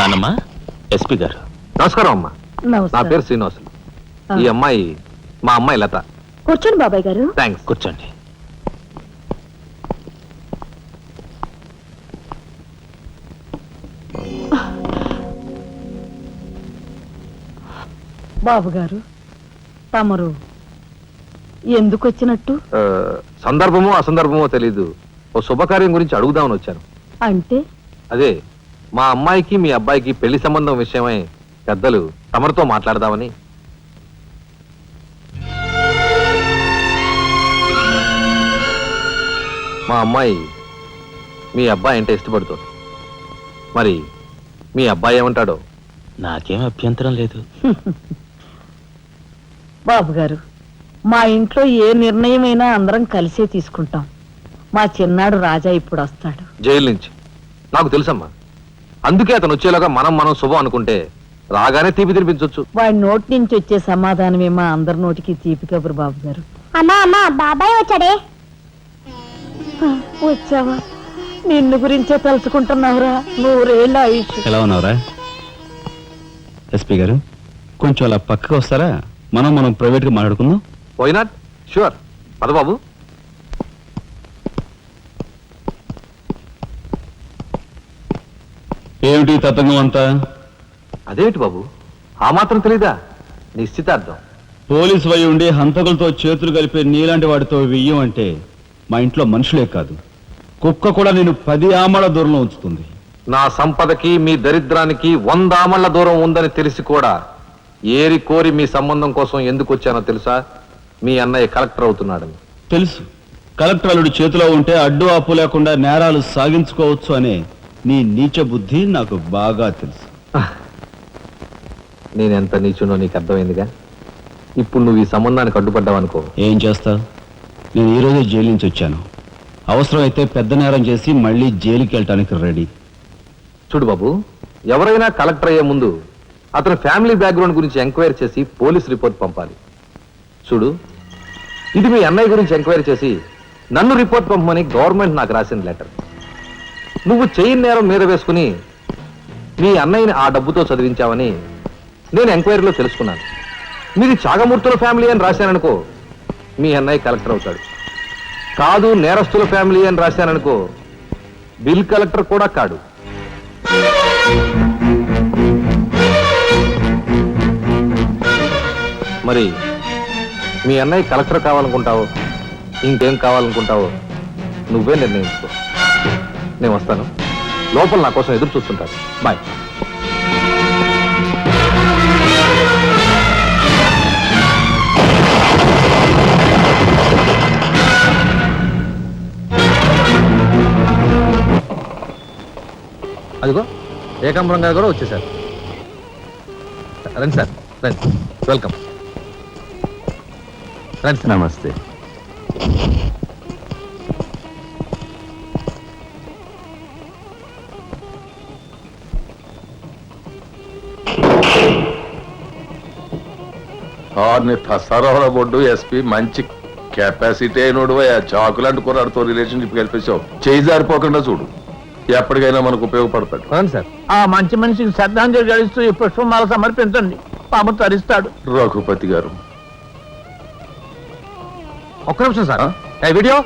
నాన్నమ్మ, ఎస్పీ గారు. నమస్కారం అమ్మా. నా పేరు శ్రీనివాసులు. ఈ అమ్మాయి మా అమ్మాయి లత. కూర్చోండి బాబాయ్ గారు. థ్యాంక్స్. కూర్చోండి. బాబు గారు, తమరు ఎందుకు వచ్చినట్టు? సందర్భమో అసందర్భమో తెలీదు, ఓ శుభకార్యం గురించి అడుగుదామని వచ్చాను. అంటే అదే మా అమ్మాయికి మీ అబ్బాయికి పెళ్లి సంబంధం విషయమై పెద్దలు తమరితో మాట్లాడదామని. మా అమ్మాయి మీ అబ్బాయి అంటే ఇష్టపడుతుంది. మరి మీ అబ్బాయి ఏమంటాడో? నాకేం అభ్యంతరం లేదు. బాబు గారు, మా ఇంట్లో ఏ నిర్ణయమైనా అందరం కలిసే తీసుకుంటాం. మా చిన్నాడు రాజా ఇప్పుడు వస్తాడు జైలు నుంచి. నాకు తెలుసమ్మా, అందుకే అతను వచ్చేలాగా మనం శుభం అనుకుంటే రాగానే తీపి తినిపించవచ్చు. వాడి నోటి నుంచి వచ్చే సమాధానమే మా అందరి నోటికి తీపి కబురు. బాబు గారు. అమ్మా బాబాయ్ వచ్చాడే. వచ్చావా? నిన్ను గురించే తలుచుకుంటున్నావురా. 100 ఏళ్ళ ఆయుష్. ఎలా ఉన్నావురా ఎస్పీ గారు? కొంచెం అలా పక్కకు వస్తారా? మనం ప్రైవేట్గా మాట్లాడుకుందాం. Why not? షూర్. పద బాబు. ఏమిటి తతంగం అంతా? అదేమిటి బాబు, ఆ మాత్రం తెలీదా? నిశ్చితార్థం. పోలీసు వై ఉండి హంతకులతో చేతులు కలిపే నీలాంటి వాడితో వెయ్యం అంటే మా ఇంట్లో మనుషులే కాదు, కుక్క కూడా నేను 10 ఆమళ్ల దూరంలో ఉంచుతుంది. నా సంపదకి మీ దరిద్రానికి 100 ఆమళ్ల దూరం ఉందని తెలిసి కూడా ఏరి కోరి మీ సంబంధం కోసం ఎందుకు వచ్చానో తెలుసా? మీ అన్నయ్య కలెక్టర్ అవుతున్నాడని. తెలుసు. కలెక్టర్ అల్లుడు చేతిలో ఉంటే అడ్డు ఆపు లేకుండా నేరాలు సాగించుకోవచ్చు అనే నీ నీచ బుద్ధి నాకు బాగా తెలుసు. నేనెంత నీచునో నీకు అర్థమైందిగా. ఇప్పుడు నువ్వు ఈ సంబంధానికి అడ్డుపడ్డావనుకో. ఏం చేస్తావు? నేను ఈరోజే జైలు నుంచి వచ్చాను. అవసరమైతే పెద్ద నేరం చేసి మళ్ళీ జైలుకి వెళ్ళటానికి రెడీ. చూడు బాబు, ఎవరైనా కలెక్టర్ అయ్యే ముందు అతని ఫ్యామిలీ బ్యాక్గ్రౌండ్ గురించి ఎంక్వైరీ చేసి పోలీస్ రిపోర్ట్ పంపాలి. చూడు, ఇది మీ అన్నయ్య గురించి ఎంక్వైరీ చేసి నన్ను రిపోర్ట్ పంపమని గవర్నమెంట్ నాకు రాసిన లెటర్. నువ్వు చెయ్యి నేరం మీద వేసుకుని మీ అన్నయ్యని ఆ డబ్బుతో చదివించావని నేను ఎంక్వైరీలో తెలుసుకున్నాను. మీది చాగమూర్తుల ఫ్యామిలీ అని రాశాననుకో, మీ అన్నయ్య కలెక్టర్ అవుతాడు. కాదు, నేరస్తుల ఫ్యామిలీ అని రాశాననుకో, బిల్ కలెక్టర్ కూడా కాడు. మరి మీ అన్నయ్య కలెక్టర్ కావాలనుకుంటావో ఇంకేం కావాలనుకుంటావో నువ్వే నిర్ణయించుకో. నేను వస్తాను. లోపల నా కోసం ఎదురు చూస్తుంటాను. బాయ్. అదిగో ఏకాంబరం గారు కూడా వచ్చేసారు. రండి సార్, రండి. వెల్కమ్. రండి సార్. నమస్తే. తసారాల బొడ్డు ఎస్పీ మంచి కెపాసిటీ అయినోడు. చాకులాంటి కుర్రాడితో రిలేషన్షిప్ కల్పించావు. చేయి జారిపోకుండా చూడు, ఎప్పటికైనా మనకు ఉపయోగపడతాడు. సార్, ఆ మంచి మనిషికి శ్రద్ధాంజలి గడిస్తూ ఈ పుష్పమాల సమర్పించండి. పాము తరిస్తాడు. రఘుపతి గారు, ఒక్క నిమిషం సార్. Video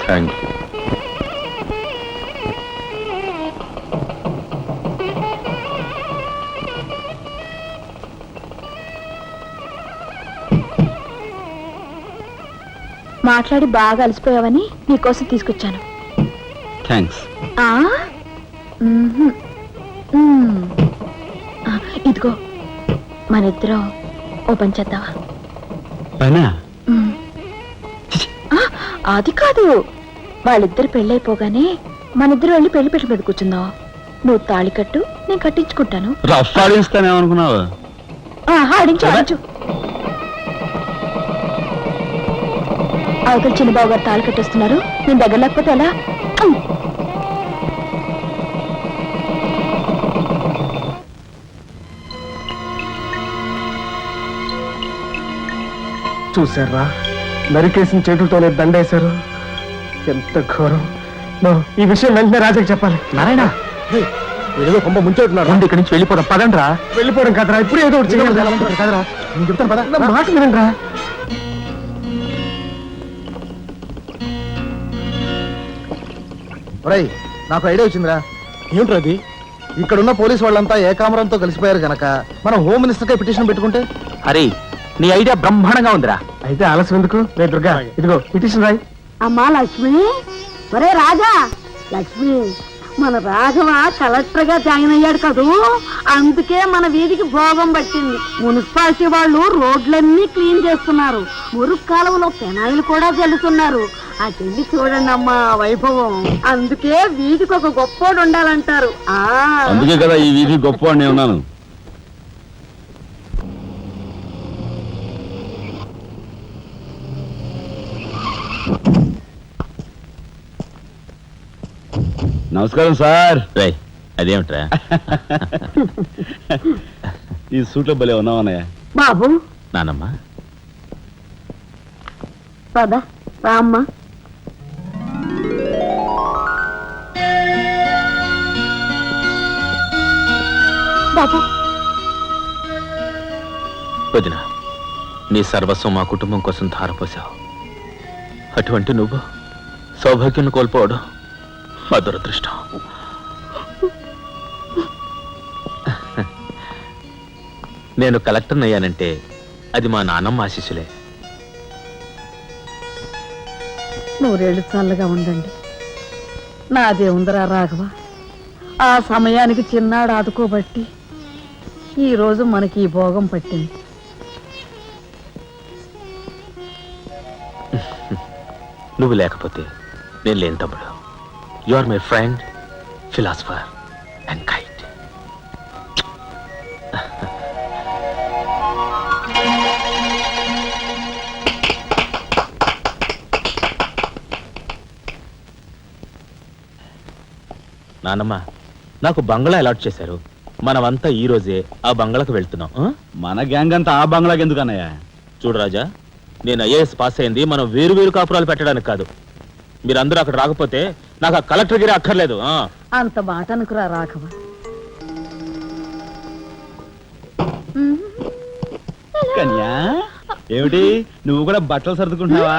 thank you. మాట్లాడి బాగా అలసిపోయావని నీకోసం తీసుకొచ్చాను. థ్యాంక్స్. ఇదిగో, మన ఇద్దరం ఓ పని చేద్దావా? పైనా? అది కాదు, వాళ్ళిద్దరు పెళ్ళైపోగానే మనిద్దరు వెళ్ళి పెళ్లి పెట్ట మీద కూర్చుందాం. నువ్వు తాళి కట్టు, నేను కట్టించుకుంటాను. రఫ్ ఆడిస్తానేమనుకున్నావా? ఆడించు ఆడించు. అవతల చిన్నబాబు గారు తాళి కట్టేస్తున్నారు, నేను దగ్గర లేకపోతే ఎలా? చూసారా, నరికేసిన చేతులతోనే దండేశారు. ఎంత ఘోరం. ఈ విషయం వెంటనే రాజాకి చెప్పాలి. నారాయణ ఏదో కొంప ముంచెట్టున్నారు. ఇక్కడి నుంచి వెళ్ళిపోదాం పదండ్రా. వెళ్ళిపోవడం కదరా, ఇప్పుడు ఏదో ఒకటి చేయాలి కదరా. నేను చెప్తాను పద, నా మాట వినండిరా. ఒరేయ్, నాకు ఐడియా వచ్చిందిరా. ఏమిట్రా అది? ఇక్కడున్న పోలీసు వాళ్ళంతా ఏకామరంతో కలిసిపోయారు గనక మనం హోమ్ మినిస్టర్కే పిటిషన్ పెట్టుకుంటే. అరే నీ ఐడియా బ్రహ్మాండంగా ఉందిరా. అయితే ఆలస్యం ఎందుకు? రే దుర్గా, ఇదిగో పిటిషన్ రాయి. అమ్మా లక్ష్మి, ఒరే రాజా, లక్ష్మి, మన రాఘవ కలెక్టర్ గా జాయిన్ అయ్యాడు కదూ, అందుకే మన వీధికి భోగం పట్టింది. మున్సిపాలిటీ వాళ్ళు రోడ్లన్నీ క్లీన్ చేస్తున్నారు, మురుగు కాలువలో పెనాయిలు కూడా చల్లుతున్నారు. ఆ చెల్లి చూడండి అమ్మా వైభవం. అందుకే వీధికి ఒక గొప్పోడు ఉండాలంటారు. అందుకే కదా ఈ వీధి గొప్ప నేను ఉన్నాను. నమస్కారం సార్. రేయ్ అదేమిట్రా? ఈ సూట్లో భలే ఉన్నావన్నయ్య. బాబు నానమ్మ పద రామ్మా. బాబు, వదిన, నీ సర్వస్వం మా కుటుంబం కోసం ధారపోసావు. అటువంటి నువ్వు సౌభాగ్యం కోల్పోవడం మా దురదృష్టం. నేను కలెక్టర్ అయ్యానంటే అది మా నాన్నమ్మ ఆశీస్సులే. నూరేళ్ళు చల్లగా ఉండండి. నాదే ఉందరా రాఘవ, ఆ సమయానికి చిన్నాడు ఆదుకోబట్టి ఈ రోజు మనకి ఈ భోగం పట్టింది. నువ్వు లేకపోతే నేను లేని తమ్ముడు. You are my friend, philosopher and guide. నానమ్మ, నాకు బంగ్లా అలాట్ చేశారు. మనమంతా ఈ రోజే ఆ బంగ్లాకు వెళ్తున్నాం. మన గ్యాంగ్ అంతా ఆ బంగ్లాకి ఎందుకు అన్నయ్య? చూడు రాజా, నేను ఐఏఎస్ పాస్ అయింది మనం వేరు వేరు కాపురాలు పెట్టడానికి కాదు. మీరందరూ అక్కడ రాకపోతే నాకు ఆ కలెక్టర్ గిరి అక్కర్లేదు. అంత మాట అనుకురా రాఘవ. కన్యా, ఏమిటి నువ్వు కూడా బట్టలు సర్దుకుంటున్నావా?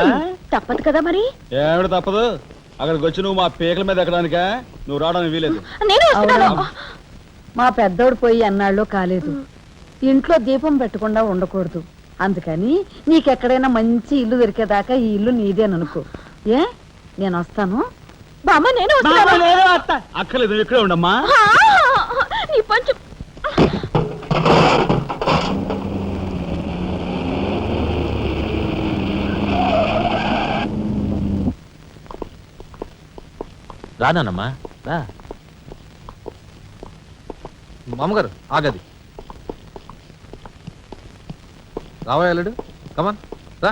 తప్పదు కదా మరి. ఏమిటి తప్పదు? అక్కడికి వచ్చి నువ్వు మా పీకల మీద ఎక్కడానికా? నువ్వు రావడానికి వీలేదు. నేను వస్తున్నాను. అవునా? మా పెద్దోడు పోయి అన్నాళ్ళు కాలేదు. ఇంట్లో దీపం పెట్టకుండా ఉండకూడదు. అందుకని నీకెక్కడైనా మంచి ఇల్లు దొరికేదాకా ఈ ఇల్లు నీదేననుకో. ఏ, నేను వస్తాను. బామ్మ, నేను వస్తున్నాను. అక్కర్లేదు, నువ్వు ఇక్కడే ఉండమ్మా. నీ పంచు. రానమ్మా రా. మామగారు ఆగది. రావాయలుడు, కమాన్ రా.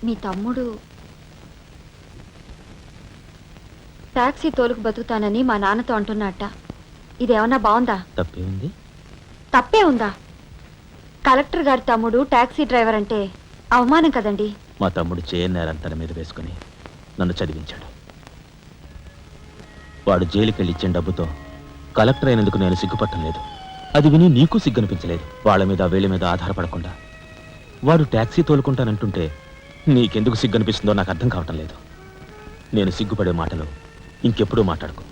మీ తమ్ముడు టాక్సీ తోలుకు బతుకుతానని మా నాన్నతో అంటున్నట్ట. ఇదేమన్నా బాగుందా? తప్పే ఉంది. తప్పే ఉందా? కలెక్టర్ గారి తమ్ముడు టాక్సీ డ్రైవర్ అంటే అవమానం కదండి. మా తమ్ముడు చేయన్నారని తన మీద వేసుకుని నన్ను చదివించాడు. వాడు జైలుకెళ్ళి ఇచ్చిన డబ్బుతో కలెక్టర్ అయినందుకు నేను సిగ్గుపట్టం లేదు. అది విని నీకు సిగ్గనిపించలేదు. వాళ్ళ మీద వీళ్ళ మీద ఆధారపడకుండా వాడు ట్యాక్సీ తోలుకుంటానంటుంటే నీకెందుకు సిగ్గనిపిస్తుందో నాకు అర్థం కావటం లేదు. నేను సిగ్గుపడే మాటలు ఇంకెప్పుడూ మాట్లాడుకో.